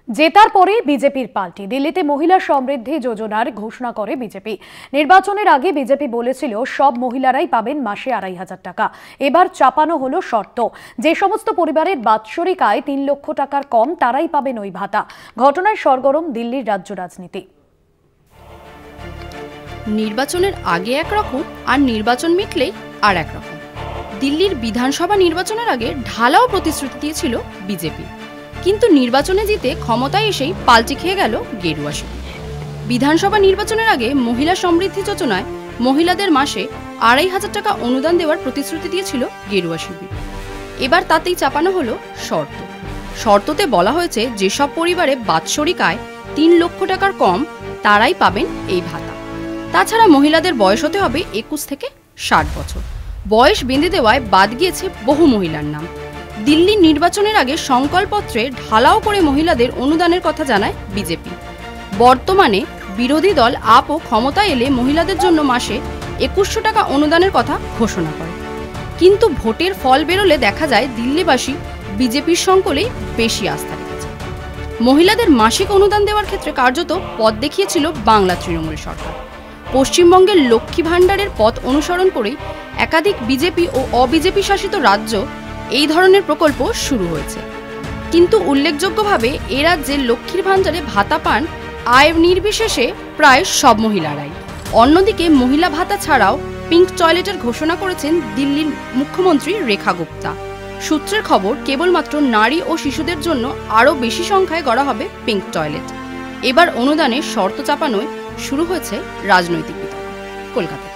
জেতার পরে বিজেপির পাল্টি দিল্লিতে মহিলা সমৃদ্ধি যোজনার ঘোষণা করে বিজেপি। নির্বাচনের আগে বিজেপি বলেছিল সব মহিলারাই পাবেন মাসে ২৫০০ টাকা। এবার চাপানো হলো শর্ত, যে সমস্ত পরিবারের বাৎসরিক আয় ৩ লক্ষ টাকার কম তারাই পাবেন ওই ভাতা। ঘটনায় সরগরম দিল্লির রাজ্য রাজনীতি। নির্বাচনের আগে একরকম আর নির্বাচন মিটলেই আর একরকম। দিল্লির বিধানসভা নির্বাচনের আগে ঢালাও প্রতিশ্রুতি দিয়েছিল বিজেপি, কিন্তু নির্বাচনে জিতে ক্ষমতায় এসেই পাল্টি খেয়ে গেল গেরুয়া শিবির। বিধানসভা নির্বাচনের আগে মহিলা সমৃদ্ধি যোজনায় মহিলাদের মাসে ২৫০০ টাকা অনুদান দেওয়ার প্রতিশ্রুতি দিয়েছিল গেরুয়া শিবির। এবার তাতেই চাপানো হলো শর্ত। শর্ততে বলা হয়েছে যেসব পরিবারে বাৎসরিক আয় ৩ লক্ষ টাকার কম তারাই পাবেন এই ভাতা। তাছাড়া মহিলাদের বয়স হতে হবে ২১ থেকে ৬০ বছর। বয়স বেঁধে দেওয়ায় বাদ গিয়েছে বহু মহিলার নাম। দিল্লির নির্বাচনের আগে সংকল্পপত্রে ঢালাও করে মহিলাদের অনুদানের কথা জানায় বিজেপি। বর্তমানে বিরোধী দল আপও ক্ষমতা এলে মহিলাদের জন্য মাসে ২১০০ টাকা অনুদানের কথা ঘোষণা করে, কিন্তু ভোটের ফল বেরোলে দেখা যায় দিল্লিবাসী বিজেপির সংকলেই বেশি আস্থা রেখেছে। মহিলাদের মাসিক অনুদান দেওয়ার ক্ষেত্রে কার্যত পথ দেখিয়েছিল বাংলা তৃণমূল সরকার। পশ্চিমবঙ্গের লক্ষ্মী ভাণ্ডারের পথ অনুসরণ করেই একাধিক বিজেপি ও অবিজেপি শাসিত রাজ্য এই ধরনের প্রকল্প শুরু হয়েছে, কিন্তু উল্লেখযোগ্যভাবে এ রাজ্যে লক্ষ্মীর ভাণ্ডারে ভাতা পান আয় নির্বিশেষে প্রায় সব মহিলারাই। অন্যদিকে মহিলা ভাতা ছাড়াও পিঙ্ক টয়লেটের ঘোষণা করেছেন দিল্লির মুখ্যমন্ত্রী রেখা গুপ্তা। সূত্রের খবর, কেবলমাত্র নারী ও শিশুদের জন্য আরও বেশি সংখ্যায় গড়া হবে পিঙ্ক টয়লেট। এবার অনুদানের শর্ত চাপানোয় শুরু হয়েছে রাজনৈতিক বিতর্ক। কলকাতা।